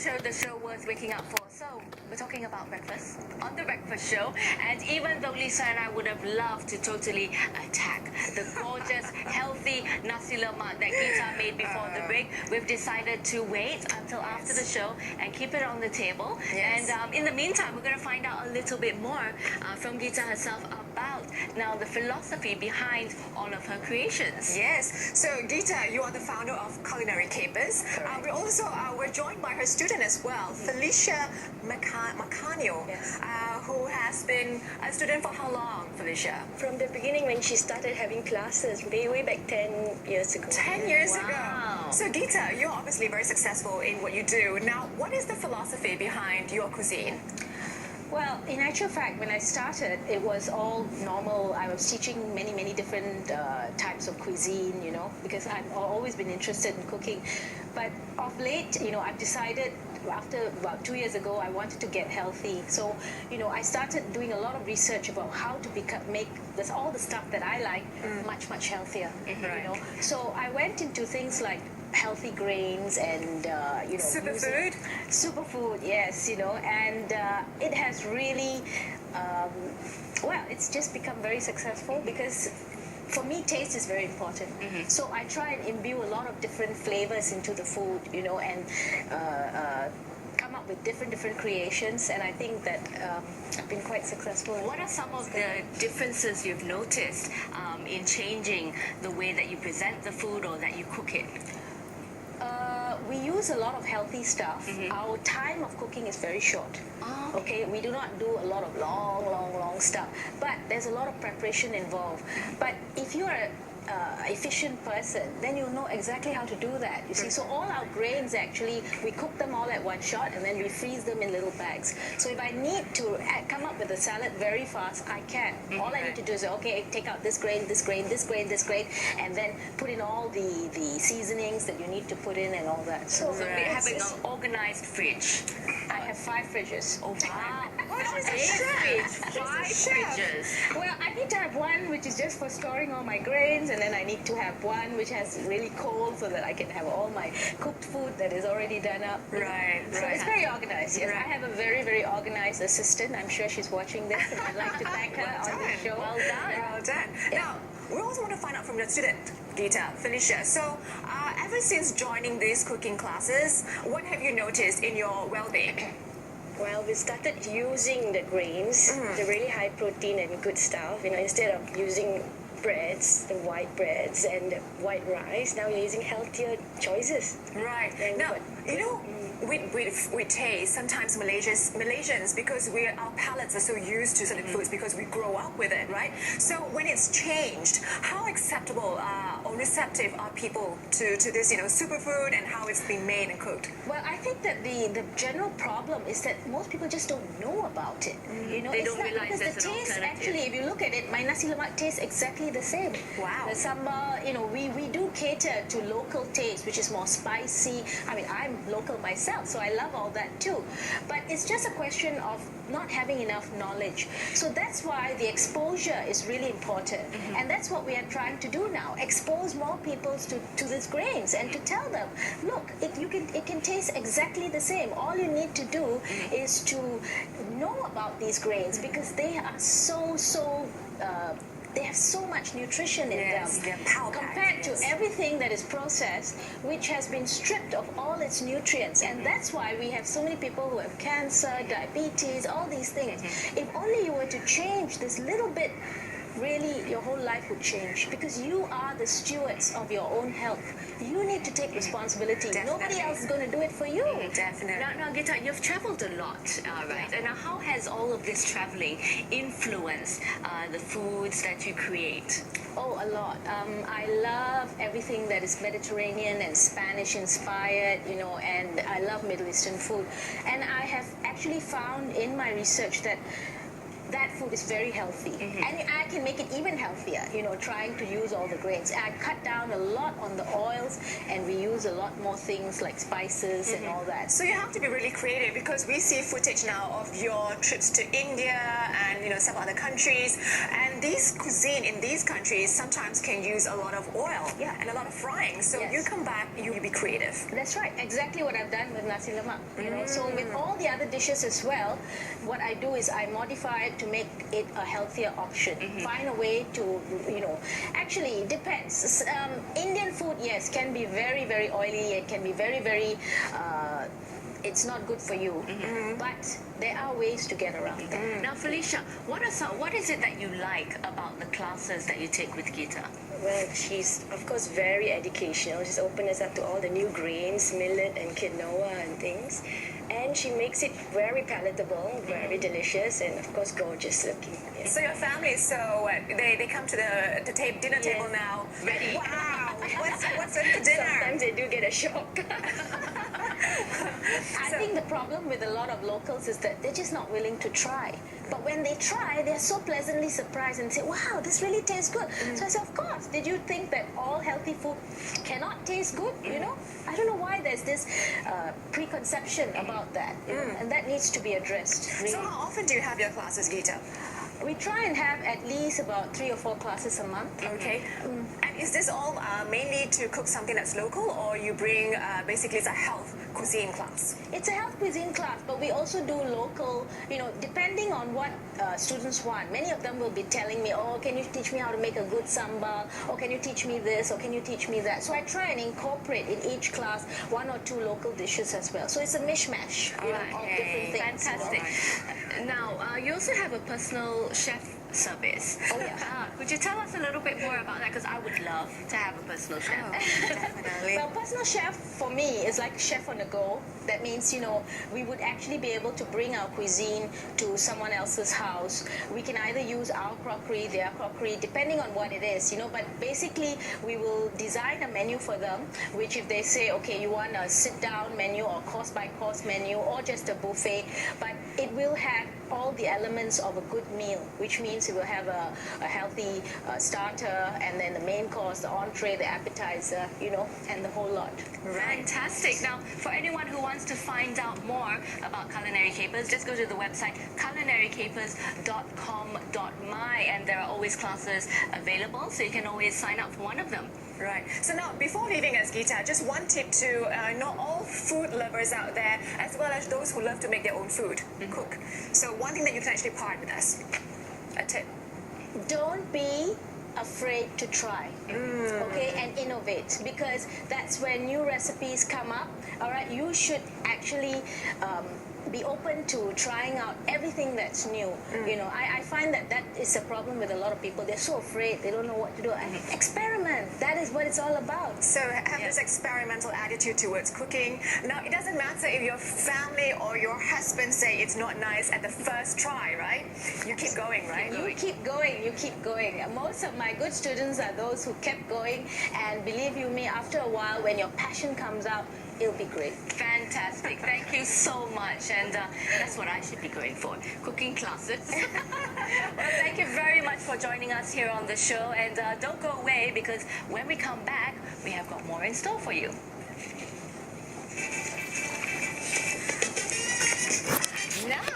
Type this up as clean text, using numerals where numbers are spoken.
the show worth waking up for. So, we're talking about breakfast on the breakfast show. And even though Lisa and I would have loved to totally attack the gorgeous, healthy nasi lemak that Gita made before the break, we've decided to wait until after the show and keep it on the table. Yes. And in the meantime, we're going to find out a little bit more from Gita herself about now the philosophy behind all of her creations. Yes. So, Gita, you are the founder of Culinary Capers. We're joined by her student as well, Felicia Macanio, Yes. who has been a student for how long, Felicia? From the beginning, when she started having classes, way back 10 years ago. 10 years Wow. ago. So, Gita, you're obviously very successful in what you do. Now, what is the philosophy behind your cuisine? Well, in actual fact, when I started, it was all normal. I was teaching many different types of cuisine, you know, because I've always been interested in cooking. But of late, you know, I've decided after about 2 years ago, I wanted to get healthy. So, you know, I started doing a lot of research about how to make all the stuff that I like much healthier, you know. So I went into things like healthy grains and, you know... Superfood? Superfood, yes, you know, and it has really, well, it's just become very successful because for me, taste is very important. So I try and imbue a lot of different flavors into the food, you know, and come up with different creations, and I think that I've been quite successful. What are some of the differences you've noticed in changing the way that you present the food or that you cook it? We use a lot of healthy stuff. Our time of cooking is very short. Okay, we do not do a lot of long stuff, but there's a lot of preparation involved. But if you are efficient person, then you know exactly how to do that. You see, so all our grains actually, we cook them all at one shot and then we freeze them in little bags. So if I need to come up with a salad very fast, I can. All I need to do is, okay, take out this grain, and then put in all the seasonings that you need to put in and all that. So So we're having an organized fridge. I have 5 fridges. Oh, wow. She's a Big chef. fridge, 5 She's a chef. fridges. Well, I need to have one which is just for storing all my grains, and then I need to have one which has really cold so that I can have all my cooked food that is already done up. Right, So right. it's very organized. Yes, Right. I have a very organized assistant. I'm sure she's watching this, and I'd like to thank her on the show. Well done. Well done. Now, we also want to find out from your student, Gita, Felicia. So, ever since joining these cooking classes, what have you noticed in your well-being? Well, we started using the grains, the really high protein and good stuff, you know, instead of using breads, the white breads and the white rice. Now we're using healthier choices. Right. And Now, what- you know, we taste sometimes Malaysians because our palates are so used to certain foods because we grow up with it, right? So when it's changed, how acceptable or receptive are people to this, you know, superfood and how it's been made and cooked? Well, I think that the general problem is that most people just don't know about it. You know, They it's don't not realize because there's the an taste alternative. actually, if you look at it, my nasi lemak tastes exactly the same. Wow. The sambal, you know, we do cater to local taste, which is more spicy. I mean, I'm local myself, so I love all that too. But it's just a question of not having enough knowledge. So that's why the exposure is really important. And that's what we are trying to do now. Expose more people to these grains and to tell them, look, it can taste exactly the same. All you need to do is to know about these grains because they are they have so much nutrition in Yes, them they're power-packed, compared to yes. everything that is processed, which has been stripped of all its nutrients. And that's why we have so many people who have cancer, diabetes, all these things. If only you were to change this little bit, really your whole life would change because you are the stewards of your own health. You need to take responsibility. Nobody else is going to do it for you. Definitely. Now, Gita, you've traveled a lot, right? And now how has all of this traveling influenced the foods that you create? Oh, a lot. I love everything that is Mediterranean and Spanish inspired, you know, and I love Middle Eastern food. And I have actually found in my research that that food is very healthy. And I can make it even healthier, trying to use all the grains. I cut down a lot on the oils, and we use a lot more things like spices and all that. So you have to be really creative, because we see footage now of your trips to India and some other countries, and these cuisine in these countries sometimes can use a lot of oil and a lot of frying. So Yes. you come back, you be creative. That's right. Exactly what I've done with nasi lemak. So with all the other dishes as well, what I do is I modify it to make it a healthier option. Find a way to, actually it depends. Indian food, yes, can be very, very oily. It can be very, very. It's not good for you, but there are ways to get around that. Now, Felicia, what is it that you like about the classes that you take with Geeta? Well, she's of course very educational. She's opened us up to all the new grains, millet and quinoa and things. And she makes it very palatable, very delicious, and of course gorgeous looking. Yeah. So your family, they come to the dinner table now. Ready. Wow, what's in for dinner? Sometimes they do get a shock. I think the problem with a lot of locals is that they're just not willing to try. But when they try, they're so pleasantly surprised and say, wow, this really tastes good. So I said, of course. Did you think that all healthy food cannot taste good? I don't know why there's this preconception about that. And that needs to be addressed. Really. So how often do you have your classes, Geeta? We try and have at least about 3 or 4 classes a month. Okay. And is this all mainly to cook something that's local, or you bring basically it's a health cuisine class? It's a health cuisine class, but we also do local, depending on what students want. Many of them will be telling me, oh, can you teach me how to make a good sambal? Or can you teach me this? Or can you teach me that? So I try and incorporate in each class 1 or 2 local dishes as well. So it's a mishmash of different things. Fantastic. Now, you also have a personal chef service. Oh, yeah. Could you tell us a little bit more about that? Because I would love to have a personal chef. Definitely. Well, personal chef for me is like a chef on the go. That means, we would actually be able to bring our cuisine to someone else's house. We can either use our crockery, their crockery, depending on what it is, But basically, we will design a menu for them, which if they say, okay, you want a sit-down menu or course-by-course menu or just a buffet, but it will have all the elements of a good meal, which means it will have a healthy starter, and then the main course, the entree, the appetizer, and the whole lot. Fantastic. Now, for anyone who wants to find out more about Culinary Capers, just go to the website culinarykapers.com.my, and there are always classes available, so you can always sign up for one of them. Right. So now, before leaving us, Geeta, just one tip to all food lovers out there, as well as those who love to make their own food, cook. So one thing that you can actually part with us, a tip. Don't be afraid to try, okay, and innovate, because that's where new recipes come up. All right, you should actually be open to trying out everything that's new. I find that is a problem with a lot of people. They're so afraid, they don't know what to do. Experiment, that is what it's all about. So have this experimental attitude towards cooking. Now, it doesn't matter if your family or your husband say it's not nice at the first try, right? You keep going, right? You keep going, you keep going. Most of my good students are those who kept going, and believe you me, after a while, when your passion comes out, it'll be great. Fantastic. Thank you so much. And that's what I should be going for, cooking classes. Well, thank you very much for joining us here on the show. And don't go away, because when we come back, we have got more in store for you. Now,